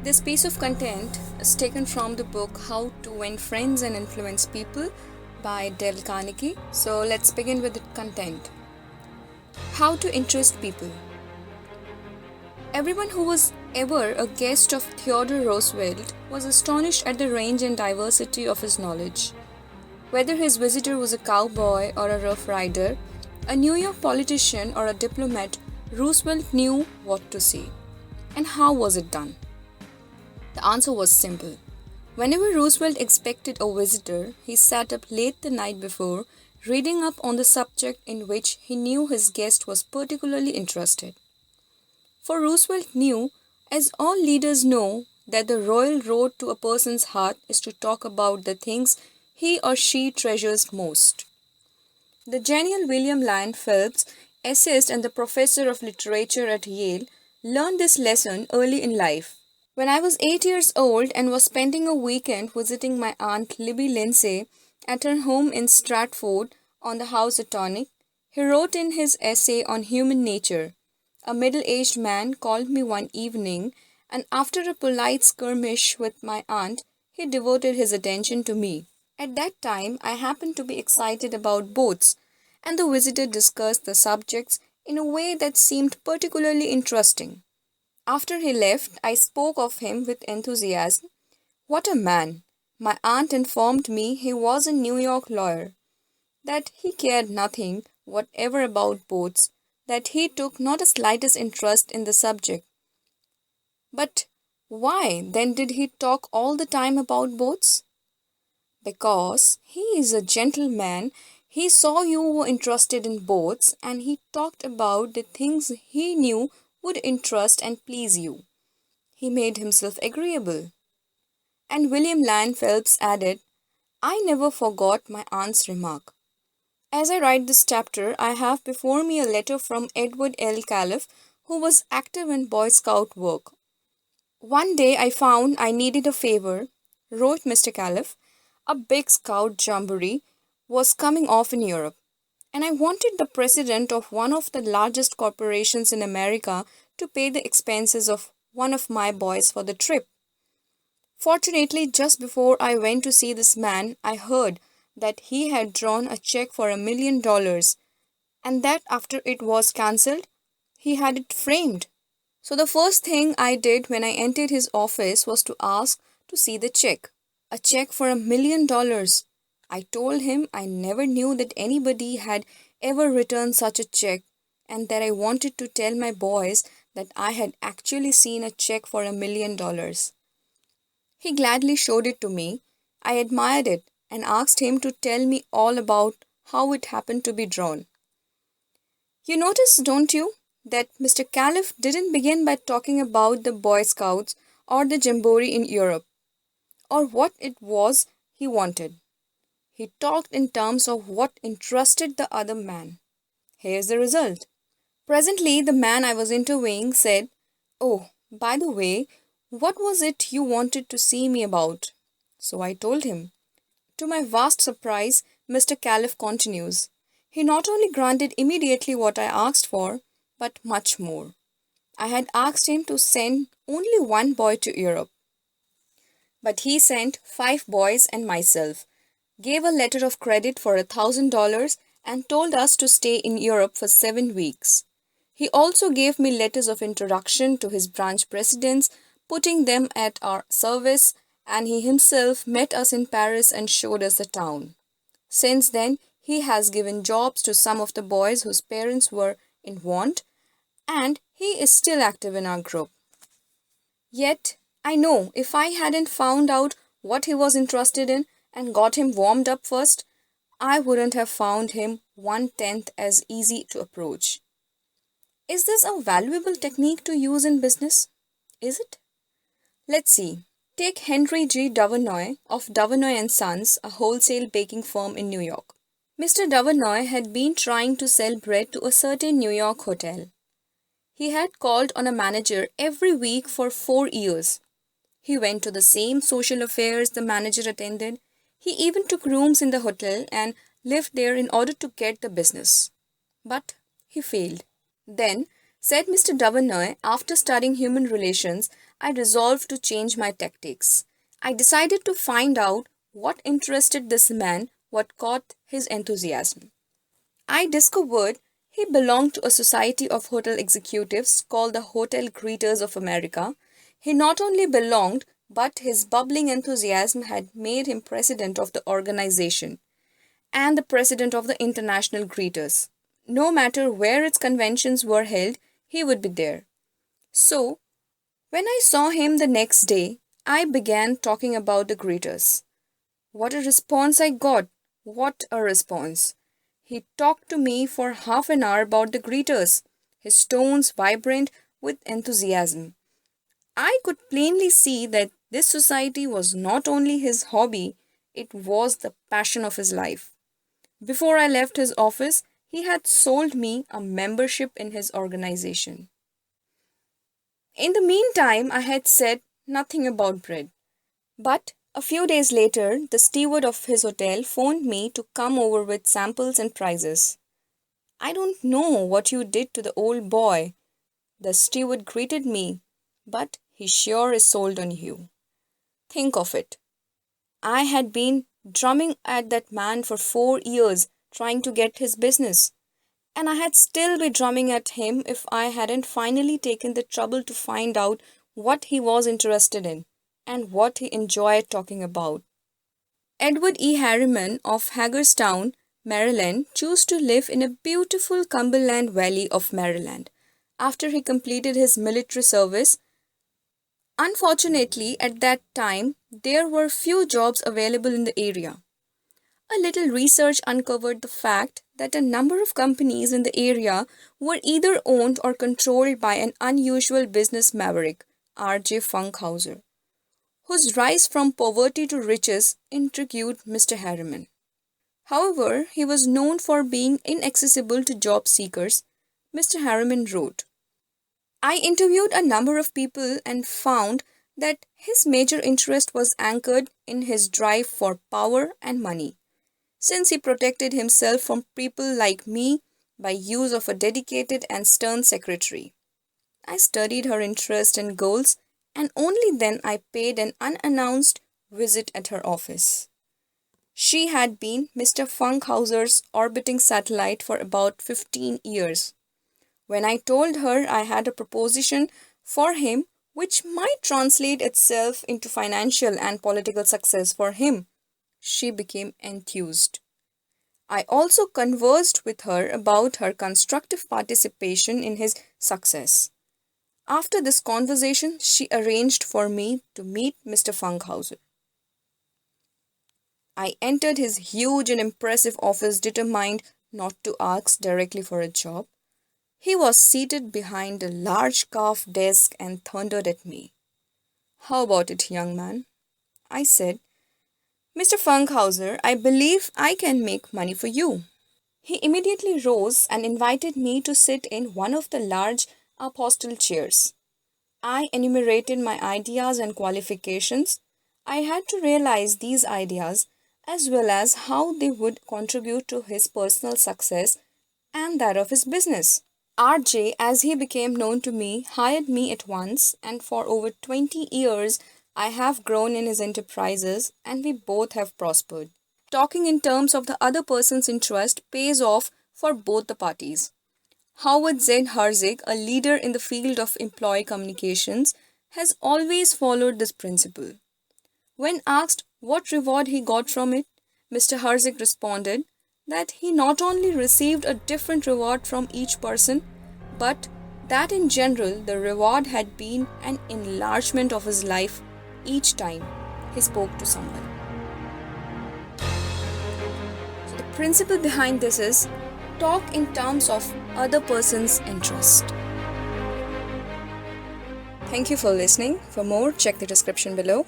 This piece of content is taken from the book How to Win Friends and Influence People by Dale Carnegie. So let's begin with the content. How to interest people. Everyone who was ever a guest of Theodore Roosevelt was astonished at the range and diversity of his knowledge. Whether his visitor was a cowboy or a rough rider, a New York politician or a diplomat, Roosevelt knew what to say. And how was it done? The answer was simple. Whenever Roosevelt expected a visitor, he sat up late the night before, reading up on the subject in which he knew his guest was particularly interested. For Roosevelt knew, as all leaders know, that the royal road to a person's heart is to talk about the things he or she treasures most. The genial William Lyon Phelps, essayist and the professor of literature at Yale, learned this lesson early in life. When I was 8 years old and was spending a weekend visiting my aunt Libby Lindsay at her home in Stratford on the Housatonic, he wrote in his essay on human nature. A middle-aged man called me one evening, and after a polite skirmish with my aunt, he devoted his attention to me. At that time, I happened to be excited about boats, and the visitor discussed the subjects in a way that seemed particularly interesting. After he left, I spoke of him with enthusiasm. What a man! My aunt informed me he was a New York lawyer, that he cared nothing whatever about boats, that he took not the slightest interest in the subject. But why then did he talk all the time about boats? Because he is a gentleman. He saw you were interested in boats and he talked about the things he knew would interest and please you. He made himself agreeable. And William Lyon Phelps added, I never forgot my aunt's remark. As I write this chapter, I have before me a letter from Edward L. Califf, who was active in Boy Scout work. One day I found I needed a favor, wrote Mr. Califf. A big scout jamboree was coming off in Europe, and I wanted the president of one of the largest corporations in America to pay the expenses of one of my boys for the trip. Fortunately, just before I went to see this man, I heard that he had drawn a check for $1 million, and that after it was cancelled, he had it framed. So the first thing I did when I entered his office was to ask to see the check. A check for $1 million. I told him I never knew that anybody had ever returned such a check, and that I wanted to tell my boys that I had actually seen a check for $1 million. He gladly showed it to me. I admired it and asked him to tell me all about how it happened to be drawn. You notice, don't you, that Mr. Califf didn't begin by talking about the Boy Scouts or the Jamboree in Europe, or what it was he wanted. He talked in terms of what interested the other man. Here's the result. Presently, the man I was interviewing said, Oh, by the way, what was it you wanted to see me about? So I told him. To my vast surprise, Mr. Califf continues. He not only granted immediately what I asked for, but much more. I had asked him to send only one boy to Europe, but he sent 5 boys and myself, gave a letter of credit for $1,000 and told us to stay in Europe for 7 weeks. He also gave me letters of introduction to his branch presidents, putting them at our service, and he himself met us in Paris and showed us the town. Since then, he has given jobs to some of the boys whose parents were in want, and he is still active in our group. Yet, I know if I hadn't found out what he was interested in and got him warmed up first, I wouldn't have found him 1/10 as easy to approach. Is this a valuable technique to use in business? Is it? Let's see. Take Henry G. Devernoy of Devernoy and Sons, a wholesale baking firm in New York. Mr. Devernoy had been trying to sell bread to a certain New York hotel. He had called on a manager every week for 4 years. He went to the same social affairs the manager attended. He even took rooms in the hotel and lived there in order to get the business. But he failed. Then Said Mr. Davanoy, after studying human relations, I resolved to change my tactics. I decided to find out what interested this man, what caught his enthusiasm. I discovered he belonged to a society of hotel executives called the Hotel Greeters of America. He not only belonged, but his bubbling enthusiasm had made him president of the organization and the president of the International Greeters. No matter where its conventions were held, he would be there. So, when I saw him the next day, I began talking about the greeters. What a response I got! What a response! He talked to me for half an hour about the greeters, his tones vibrant with enthusiasm. I could plainly see that this society was not only his hobby, it was the passion of his life. Before I left his office, he had sold me a membership in his organization. In the meantime, I had said nothing about bread. But a few days later, the steward of his hotel phoned me to come over with samples and prices. "I don't know what you did to the old boy," the steward greeted me, "but he sure is sold on you. Think of it. I had been drumming at that man for 4 years trying to get his business. And I had still be drumming at him if I hadn't finally taken the trouble to find out what he was interested in and what he enjoyed talking about. Edward E. Harriman of Hagerstown, Maryland, chose to live in a beautiful Cumberland Valley of Maryland after he completed his military service. Unfortunately, at that time, there were few jobs available in the area. A little research uncovered the fact that a number of companies in the area were either owned or controlled by an unusual business maverick, R.J. Funkhauser, whose rise from poverty to riches intrigued Mr. Harriman. However, he was known for being inaccessible to job seekers, Mr. Harriman wrote. I interviewed a number of people and found that his major interest was anchored in his drive for power and money, since he protected himself from people like me by use of a dedicated and stern secretary. I studied her interests and goals, and only then I paid an unannounced visit at her office. She had been Mr. Funkhauser's orbiting satellite for about 15 years. When I told her I had a proposition for him which might translate itself into financial and political success for him, she became enthused. I also conversed with her about her constructive participation in his success. After this conversation, she arranged for me to meet Mr. Funkhauser. I entered his huge and impressive office determined not to ask directly for a job. He was seated behind a large carved desk and thundered at me. "How about it, young man?" I said. "Mr. Funkhauser, I believe I can make money for you." He immediately rose and invited me to sit in one of the large upholstered chairs. I enumerated my ideas and qualifications. I had to realize these ideas as well as how they would contribute to his personal success and that of his business. RJ, as he became known to me, hired me at once, and for over 20 years I have grown in his enterprises and we both have prospered. Talking in terms of the other person's interest pays off for both the parties. Howard Z. Herzig, a leader in the field of employee communications, has always followed this principle. When asked what reward he got from it, Mr. Herzig responded that he not only received a different reward from each person, but that in general the reward had been an enlargement of his life each time he spoke to someone. So the principle behind this is talk in terms of other person's interest. Thank you for listening. For more, check the description below.